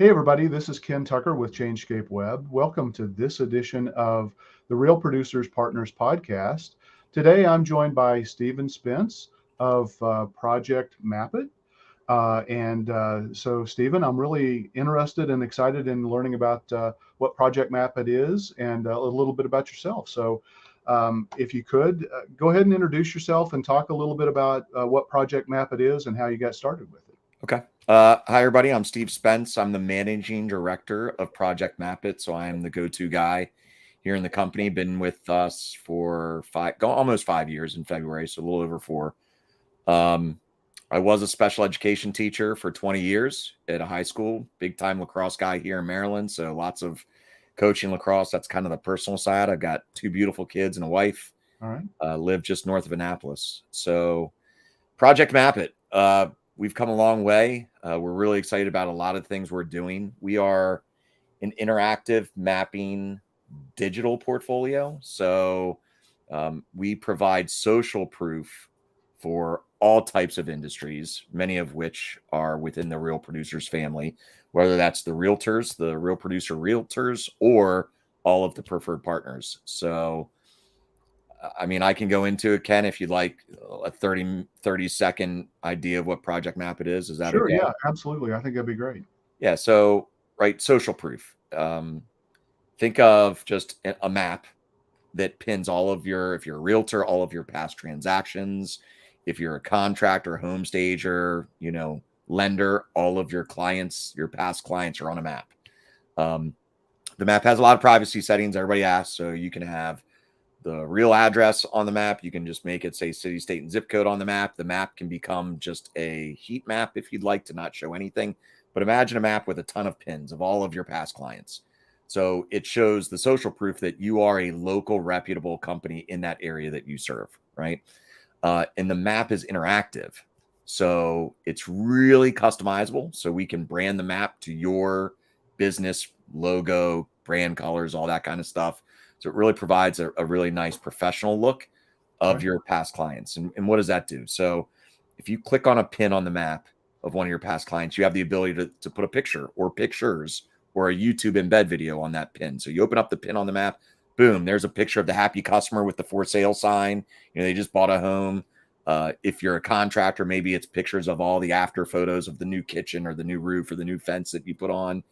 Hey, everybody, this is Ken Tucker with Changescape Web. Welcome to this edition of the Real Producers Partners podcast. Today, I'm joined by Stephen Spence of Project Mapit. So, Stephen, I'm really interested and excited in learning about what Project Mapit is and a little bit about yourself. So, if you could, go ahead and introduce yourself and talk a little bit about what Project Mapit is and how you got started with it. Okay. Hi, everybody. I'm Steve Spence. I'm the managing director of Project Mapit. So I am the go-to guy here in the company. Been with us for almost 5 years in February, so a little over 4. I was a special education teacher for 20 years at a high school, big time lacrosse guy here in Maryland. So lots of coaching lacrosse. That's kind of the personal side. I've got 2 beautiful kids and a wife. All right. Live just north of Annapolis. So Project Mapit. We've come a long way. We're really excited about a lot of things we're doing. We are an interactive mapping digital portfolio. So we provide social proof for all types of industries, many of which are within the Real Producers family, whether that's the realtors, the Real Producer realtors, or all of the preferred partners. So I mean, I can go into it, Ken, if you'd like a 30-second idea of what Project Mapit is. Is that Sure. okay? Yeah, absolutely. I think that'd be great. Yeah. So, right, social proof. Think of just a map that pins if you're a realtor, all of your past transactions. If you're a contractor, home stager, lender, all of your clients, your past clients are on a map. The map has a lot of privacy settings. Everybody asks, so you can have the real address on the map. You can just make it say city, state, and zip code on the map. The map can become just a heat map if you'd like to not show anything. But imagine a map with a ton of pins of all of your past clients. So it shows the social proof that you are a local, reputable company in that area that you serve, right? And the map is interactive. So it's really customizable. So we can brand the map to your business logo, brand colors, all that kind of stuff. So it really provides a really nice professional look of Right. your past clients. And what does that do? So if you click on a pin on the map of one of your past clients, you have the ability to put a picture or pictures or a YouTube embed video on that pin. So you open up the pin on the map, boom, there's a picture of the happy customer with the for sale sign. They just bought a home. If you're a contractor, maybe it's pictures of all the after photos of the new kitchen or the new roof or the new fence that you put on.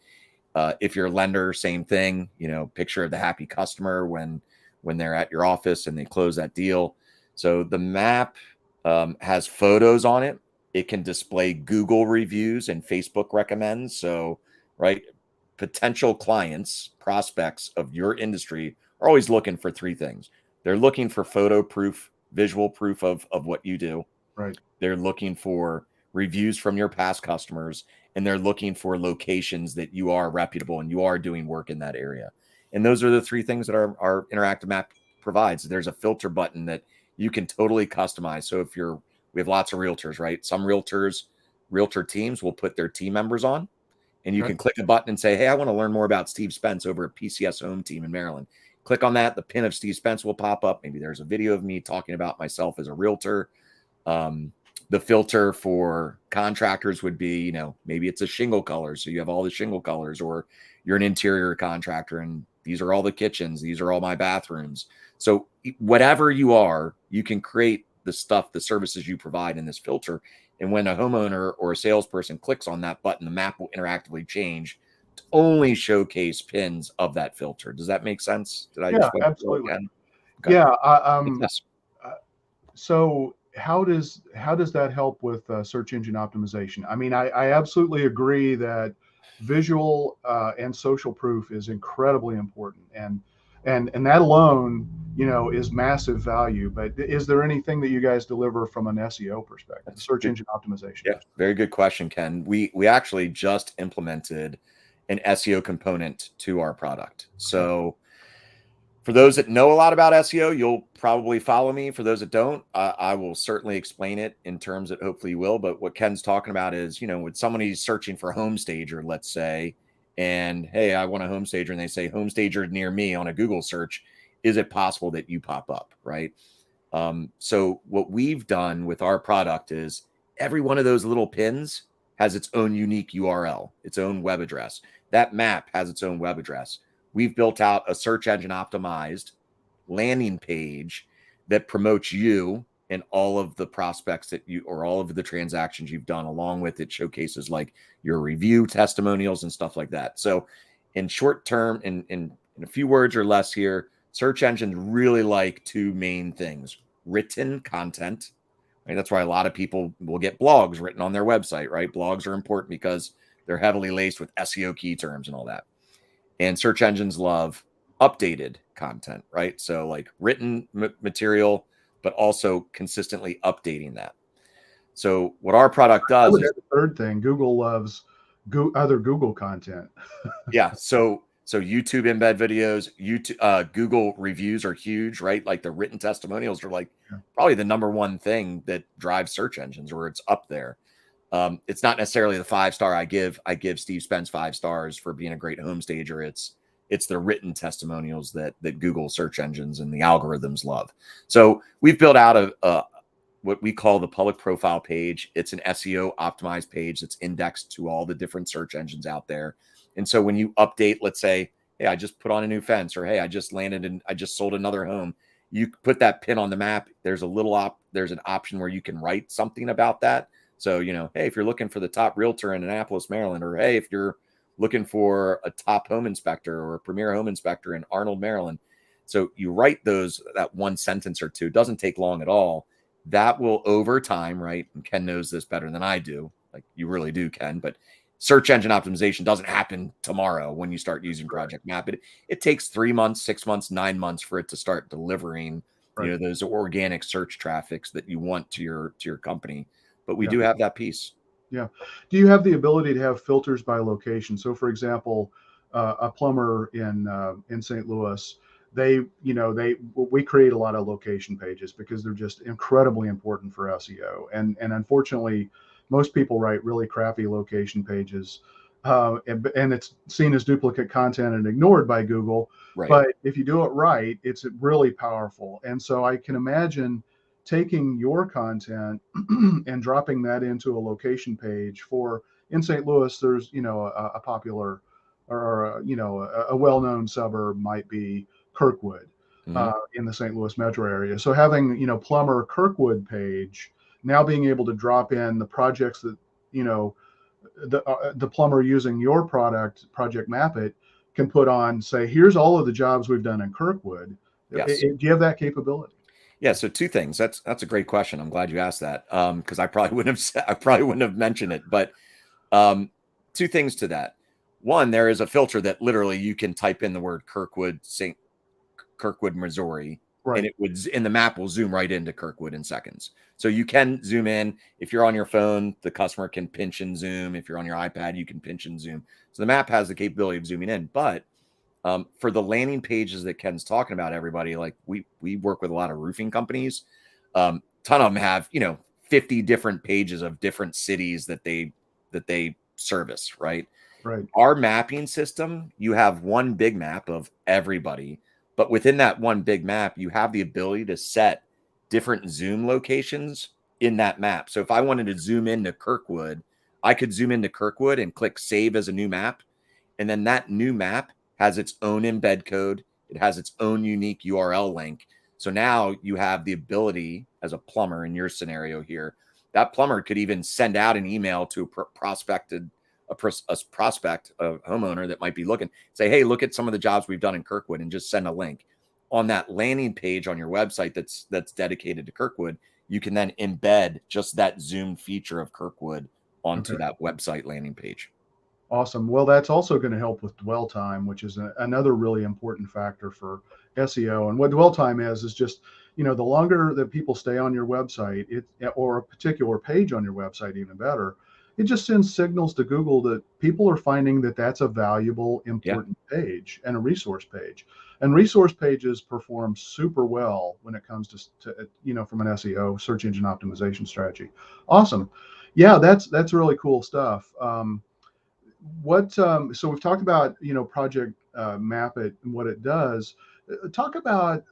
If you're a lender, same thing, picture of the happy customer when they're at your office and they close that deal. So the map has photos on it. It can display Google reviews and Facebook recommends. So, right, potential clients, prospects of your industry are always looking for 3 things. They're looking for photo proof, visual proof of what you do. Right. They're looking for reviews from your past customers, and they're looking for locations that you are reputable and you are doing work in that area. And those are the 3 things that our interactive map provides. There's a filter button that you can totally customize. So we have lots of realtors, right? Some realtor teams will put their team members on, and you Okay. can click a button and say, hey, I want to learn more about Steve Spence over at PCS Home Team in Maryland. Click on that. The pin of Steve Spence will pop up. Maybe there's a video of me talking about myself as a realtor. The filter for contractors would be, maybe it's a shingle color. So you have all the shingle colors, or you're an interior contractor and these are all the kitchens. These are all my bathrooms. So whatever you are, you can create the stuff, the services you provide in this filter. And when a homeowner or a salesperson clicks on that button, the map will interactively change to only showcase pins of that filter. Does that make sense? Did I Yeah, explain it well absolutely. again? Okay. Yeah. Yes. So how does that help with search engine optimization? I mean, I absolutely agree that visual and social proof is incredibly important, and that alone, is massive value. But is there anything that you guys deliver from an SEO perspective, That's search good. engine optimization Yeah, very good question, Ken. We actually just implemented an SEO component to our product. perspective? So for those that know a lot about SEO, you'll probably follow me. For those that don't, I will certainly explain it in terms that hopefully you will. But what Ken's talking about is, when somebody's searching for home stager, let's say, and hey, I want a home stager, and they say home stager near me on a Google search, is it possible that you pop up, right? So what we've done with our product is every one of those little pins has its own unique URL, its own web address. That map has its own web address. We've built out a search engine optimized landing page that promotes you and all of the prospects that you, or all of the transactions you've done. Along with it showcases like your review testimonials and stuff like that. So in short term, in a few words or less here, search engines really like two main things: written content. Right? That's why a lot of people will get blogs written on their website, right? Blogs are important because they're heavily laced with SEO key terms and all that. And search engines love updated content, right? So like written material, but also consistently updating that. So what our product I does would is, add the third thing. Google loves other Google content. yeah. So YouTube embed videos, YouTube, Google reviews are huge, right? Like the written testimonials are like Yeah. probably the number one thing that drives search engines, or it's up there. It's not necessarily the 5-star I give. I give Steve Spence 5 stars for being a great home stager. It's the written testimonials that Google search engines and the algorithms love. So we've built out a what we call the public profile page. It's an SEO optimized page that's indexed to all the different search engines out there. And so when you update, let's say, hey, I just put on a new fence, or hey, I just landed and I just sold another home, you put that pin on the map. There's there's an option where you can write something about that. So, hey, if you're looking for the top realtor in Annapolis, Maryland, or hey, if you're looking for a top home inspector or a premier home inspector in Arnold, Maryland. So you write that one sentence or two. It doesn't take long at all. That will, over time, right? And Ken knows this better than I do. Like, you really do, Ken. But search engine optimization doesn't happen tomorrow when you start using Project Map. It takes 3 months, 6 months, 9 months for it to start delivering, Right. those organic search traffics that you want to your company. But we Yeah. do have that piece. Yeah. Do you have the ability to have filters by location? So, for example, a plumber in St. Louis, we create a lot of location pages because they're just incredibly important for SEO. And unfortunately, most people write really crappy location pages, and it's seen as duplicate content and ignored by Google. Right. But if you do it right, it's really powerful. And so I can imagine taking your content and dropping that into a location page for, in St. Louis, there's, a popular, or a well-known suburb might be Kirkwood, Mm-hmm. in the St. Louis metro area. So having, plumber Kirkwood page, now being able to drop in the projects that, the plumber using your product, Project Map It, can put on, say, here's all of the jobs we've done in Kirkwood. Yes. Do you have that capability? Yeah. So two things. That's a great question. I'm glad you asked that. Because I probably wouldn't have mentioned it. But two things to that. One, there is a filter that literally you can type in the word Kirkwood, Missouri, and Right. it would, in the map will zoom right into Kirkwood in seconds. So you can zoom in. If you're on your phone, the customer can pinch and zoom. If you're on your iPad, you can pinch and zoom. So the map has the capability of zooming in. But for the landing pages that Ken's talking about, everybody, like we work with a lot of roofing companies. Ton of them have 50 different pages of different cities that they service, right? Right. Our mapping system, you have one big map of everybody, but within that one big map, you have the ability to set different zoom locations in that map. So if I wanted to zoom into Kirkwood, I could zoom into Kirkwood and click save as a new map. And then that new map has its own embed code. It has its own unique URL link. So now you have the ability, as a plumber in your scenario here, that plumber could even send out an email to a prospect, a homeowner that might be looking, say, hey, look at some of the jobs we've done in Kirkwood, and just send a link. On that landing page on your website that's dedicated to Kirkwood, you can then embed just that Zoom feature of Kirkwood onto Okay. that website landing page. Awesome. Well, that's also going to help with dwell time, which is another really important factor for SEO. And what dwell time is just, the longer that people stay on your website, or a particular page on your website, even better, it just sends signals to Google that people are finding that that's a valuable, Yeah. important page and a resource page. And resource pages perform super well when it comes to from an SEO, search engine optimization strategy. Awesome. Yeah, that's really cool stuff. So we've talked about Project Map It and what it does. Talk about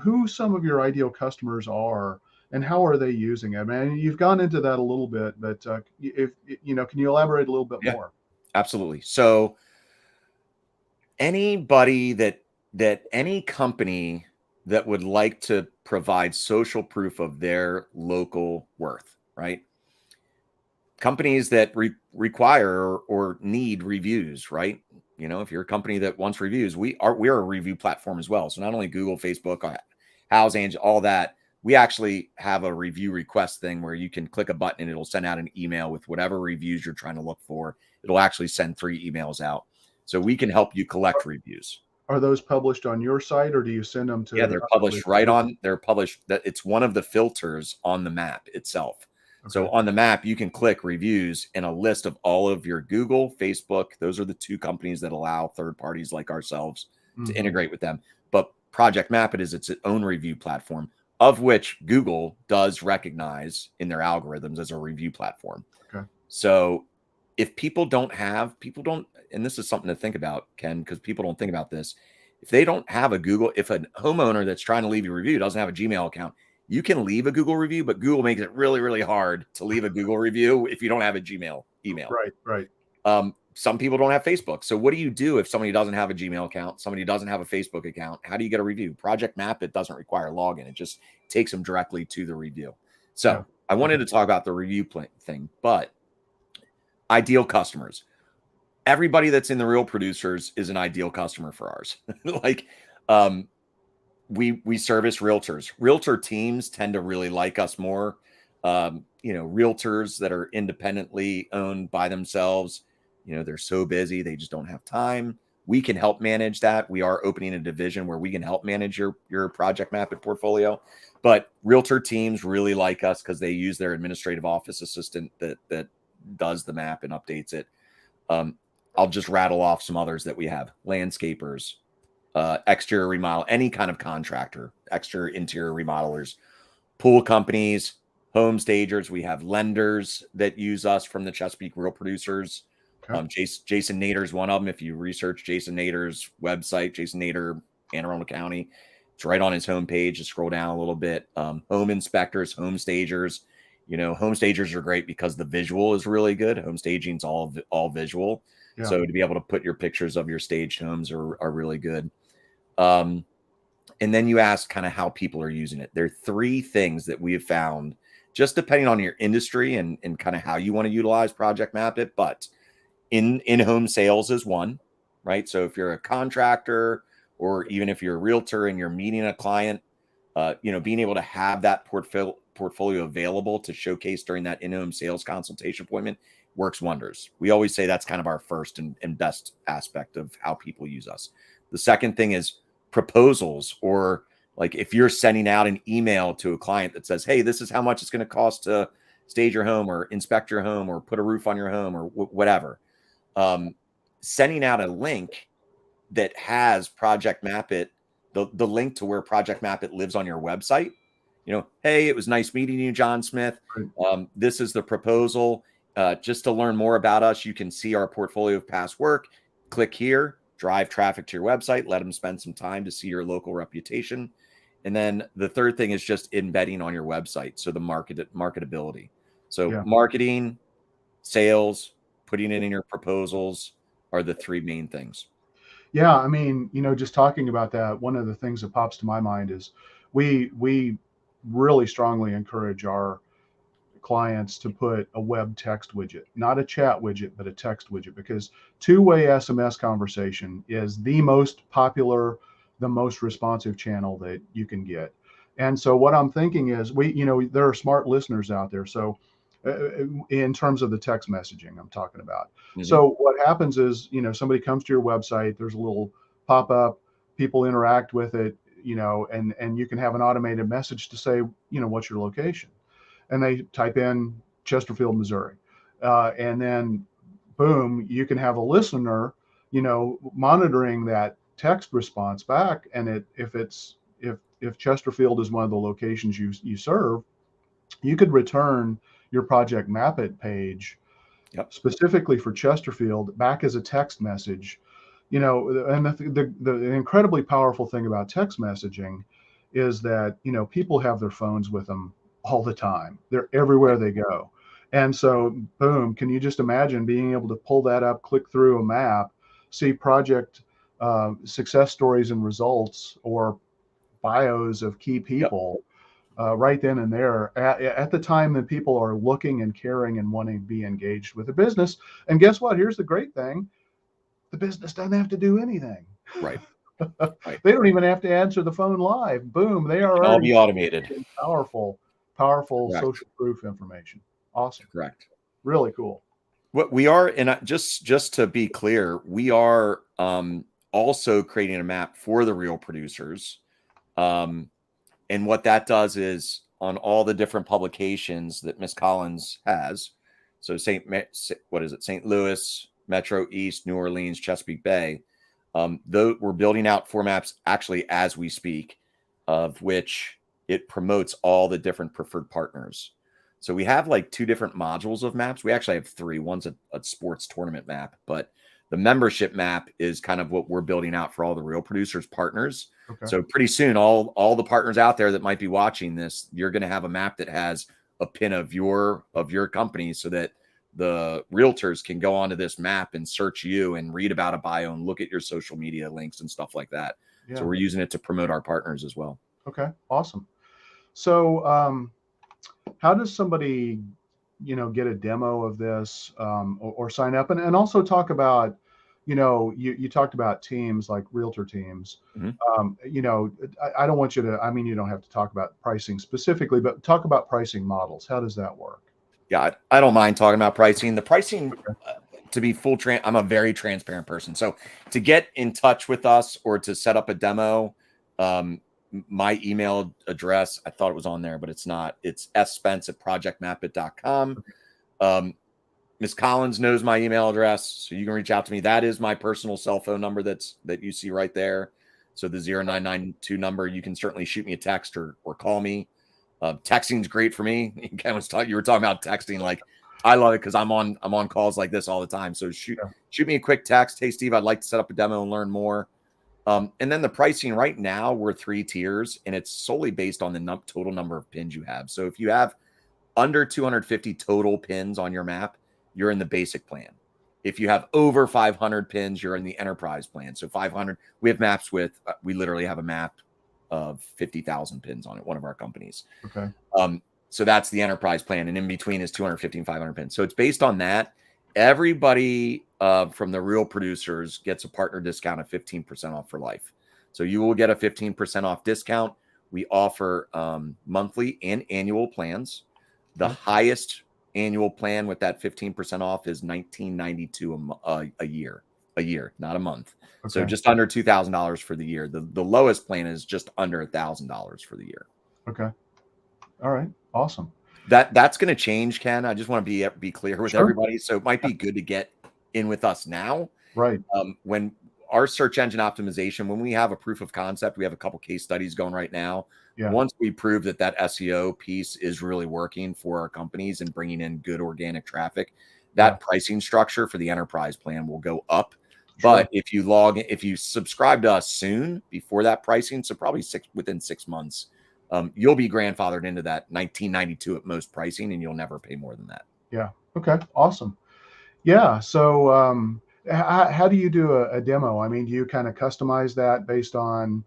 who some of your ideal customers are and how are they using it? I mean, you've gone into that a little bit, but if can you elaborate a little bit Yeah, more? absolutely. So anybody that any company that would like to provide social proof of their local worth, right? Companies that require or need reviews, right? If you're a company that wants reviews, we're a review platform as well. So not only Google, Facebook, House Angel, all that, we actually have a review request thing where you can click a button and it'll send out an email with whatever reviews you're trying to look for. It'll actually send 3 emails out. So we can help you collect reviews. Are those published on your site, or do you send them Yeah, to they're other published right reviewers? on. They're published that it's one of the filters on the map itself. So Okay. on the map, you can click reviews and a list of all of your Google, Facebook. Those are the 2 companies that allow third parties like ourselves to Hmm. integrate with them. But Project Mapit is its own review platform, of which Google does recognize in their algorithms as a review platform. Okay. So if people don't, and this is something to think about, Ken, because people don't think about this. If they don't have a Google, if a homeowner that's trying to leave you a review doesn't have a Gmail account, you can leave a Google review, but Google makes it really, really hard to leave a Google review if you don't have a Gmail email. Right. Right. Some people don't have Facebook. So what do you do if somebody doesn't have a Gmail account, somebody doesn't have a Facebook account? How do you get a review? Project Map, it doesn't require login. It just takes them directly to the review. Yeah. So I wanted to talk about the review thing, but ideal customers. Everybody that's in the Real Producers is an ideal customer for ours. Like, we service realtors. Realtor teams tend to really like us more. Realtors that are independently owned by themselves, they're so busy they just don't have time. We can help manage that. We are opening a division where we can help manage your Project Mapit portfolio. But realtor teams really like us because they use their administrative office assistant that does the map and updates it. I'll just rattle off some others that we have: landscapers, exterior remodel, any kind of contractor, exterior interior remodelers, pool companies, home stagers. We have lenders that use us from the Chesapeake Real Producers. Okay. Jason Nader's one of them. If you research Jason Nader's website, Jason Nader, Anne Arundel County, it's right on his homepage. Just scroll down a little bit. Home inspectors, home stagers. Home stagers are great because the visual is really good. Home staging's all visual. Yeah. So to be able to put your pictures of your staged homes are really good. And then you ask kind of how people are using it. There are 3 things that we have found, just depending on your industry and kind of how you want to utilize Project Mapit, but in-home sales is one, right? So if you're a contractor or even if you're a realtor and you're meeting a client, being able to have that portfolio available to showcase during that in-home sales consultation appointment works wonders. We always say that's kind of our first and best aspect of how people use us. The second thing is proposals, or like if you're sending out an email to a client that says, hey, this is how much it's going to cost to stage your home or inspect your home or put a roof on your home or whatever. Sending out a link that has Project Mapit, the link to where Project Mapit lives on your website. Hey, it was nice meeting you, John Smith. Right. This is the proposal. Just to learn more about us, you can see our portfolio of past work. Click here, drive traffic to your website, let them spend some time to see your local reputation. And then the third thing is just embedding on your website. So the marketability. So Yeah. marketing, sales, putting it in your proposals are the 3 main things. Yeah, I mean, just talking about that, one of the things that pops to my mind is we really strongly encourage our clients to put a web text widget, not a chat widget, but a text widget, because two-way SMS conversation is the most popular, the most responsive channel that you can get. And so what I'm thinking is there are smart listeners out there. So in terms of the text messaging I'm talking about. Mm-hmm. So what happens is, somebody comes to your website, there's a little pop-up, people interact with it, and you can have an automated message to say, what's your location? And they type in Chesterfield, Missouri. And then boom, you can have a listener, monitoring that text response back. And if Chesterfield is one of the locations you serve, you could return your Project Mapit page specifically for Chesterfield back as a text message. And the incredibly powerful thing about text messaging is that people have their phones with them all the time. They're everywhere they go. And so, boom, can you just imagine being able to pull that up, click through a map, see project success stories and results, or bios of key Yep. people right then and there at the time that people are looking and caring and wanting to be engaged with the business. And guess what? Here's the great thing: the business doesn't have to do anything. Right. Right. They don't even have to answer the phone live. Boom, they It are can all already be automated. powerful Correct. social proof information. Awesome. Correct. Really cool. What we are, and just to be clear, we are also creating a map for the real producers. And what that does is on all the different publications that Miss Collins has. So St. Louis, Metro East, New Orleans, Chesapeake Bay. Though we're building out 4 maps actually as we speak, of which it promotes all the different preferred partners. So we have like 2 different modules of maps. We actually have 3. One's a sports tournament map, but the membership map is kind of what we're building out for all the real producers partners. Okay. So pretty soon, all the partners out there that might be watching this, you're going to have a map that has a pin of your company, so that the realtors can go onto this map and search you and read about a bio and look at your social media links and stuff like that. Yeah. So we're using it to promote our partners as well. Okay. Awesome. So, how does somebody, get a demo of this or sign up, and also talk about, you talked about teams like realtor teams. I don't want you to, I mean, you don't have to talk about pricing specifically, but talk about pricing models. How does that work? Yeah, I don't mind talking about pricing. The pricing, to be I'm a very transparent person. So to get in touch with us or to set up a demo, my email address, I thought it was on there, but it's not. It's sspence@projectmapit.com. Ms. Collins knows my email address, so you can reach out to me. That is my personal cell phone number that you see right there. So the 0992 number, you can certainly shoot me a text or call me. Texting's great for me. You were talking about texting. Like, I love it because I'm on calls like this all the time. So shoot me a quick text. Hey, Steve, I'd like to set up a demo and learn more. And then the pricing right now, we're 3 tiers, and it's solely based on the total number of pins you have. So if you have under 250 total pins on your map, you're in the basic plan. If you have over 500 pins, you're in the enterprise plan. So 500, we have maps with, we literally have a map of 50,000 pins on it, one of our companies. Okay. So that's the enterprise plan. And in between is 250 and 500 pins. So it's based on that. Everybody from the real producers gets a partner discount of 15% off for life. So you will get a 15% off discount. We offer monthly and annual plans. The highest annual plan with that 15% off is $19.92 a year, not a month. Okay. So just under $2,000 for the year. The lowest plan is just under $1,000 for the year. Okay. All right. Awesome. That's going to change, Ken. I just want to be clear with everybody. So it might be good to get in with us now. Right. When our search engine optimization, when we have a proof of concept, we have a couple case studies going right now. Yeah. Once we prove that SEO piece is really working for our companies and bringing in good organic traffic, that pricing structure for the enterprise plan will go up. Sure. But if you subscribe to us soon before that pricing, so probably within 6 months, you'll be grandfathered into that $19.92 at most pricing, and you'll never pay more than that. Yeah. Okay. Awesome. Yeah. So how do you do a demo? I mean, do you kind of customize that based on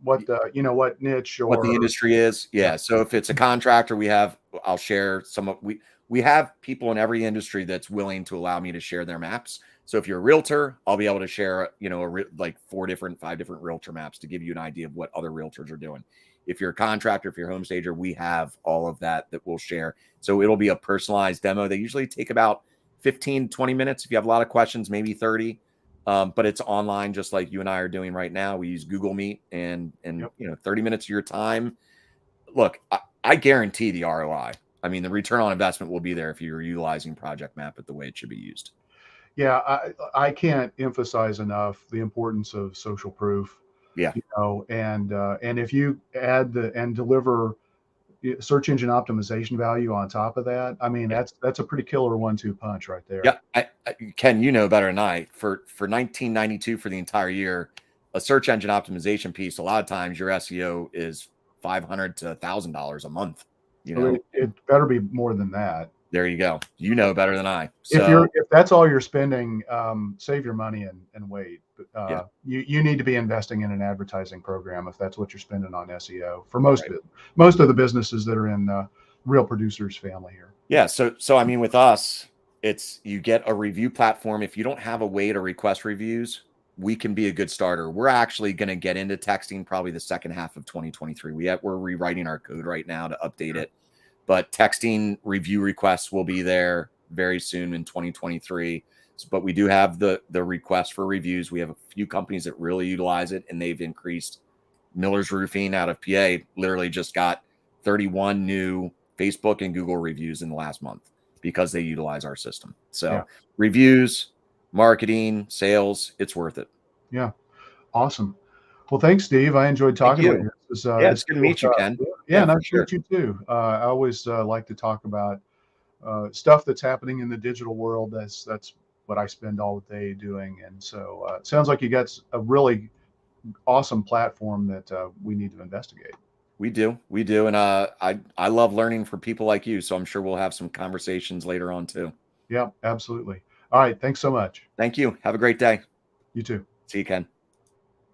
what what niche or what the industry is? Yeah. So if it's a contractor, I'll share some of we have people in every industry that's willing to allow me to share their maps. So if you're a realtor, I'll be able to share, like 5 different realtor maps to give you an idea of what other realtors are doing. If you're a contractor, if you're a home stager, we have all of that we'll share. So it'll be a personalized demo. They usually take about 15, 20 minutes. If you have a lot of questions, maybe 30, but it's online, just like you and I are doing right now. We use Google Meet and 30 minutes of your time. Look, I guarantee the ROI. I mean, the return on investment will be there if you're utilizing Project Mapit the way it should be used. Yeah, I can't emphasize enough the importance of social proof. Yeah. And if you add and deliver search engine optimization value on top of that, I mean, that's a pretty killer 1-2 punch right there. Yeah. Ken, you know better than I. For $19.92 for the entire year, a search engine optimization piece, a lot of times your SEO is $500 to $1,000 a month. You So know, it better be more than that. there you go. You know better than I. If that's all you're spending, save your money and wait. Yeah. You need to be investing in an advertising program if that's what you're spending on SEO for most Right. most of the businesses that are in Real Producers family here. Yeah. So I mean, with us, it's you get a review platform. If you don't have a way to request reviews, we can be a good starter. We're actually going to get into texting probably the second half of 2023. We're rewriting our code right now to update it, but texting review requests will be there very soon in 2023. But we do have the request for reviews. We have a few companies that really utilize it, and they've increased. Miller's Roofing out of PA literally just got 31 new Facebook and Google reviews in the last month because they utilize our system. So Yeah. reviews, marketing, sales, it's worth it. Yeah. Awesome. Well, thanks, Steve. I enjoyed talking with you. It's good to meet you, Ken. Yeah, nice for to sure. meet you too. I always like to talk about stuff that's happening in the digital world. That's what I spend all day doing. And so it sounds like you got a really awesome platform that we need to investigate. We do. And I love learning from people like you. So I'm sure we'll have some conversations later on too. Yeah, absolutely. All right. Thanks so much. Thank you. Have a great day. You too. See you, Ken.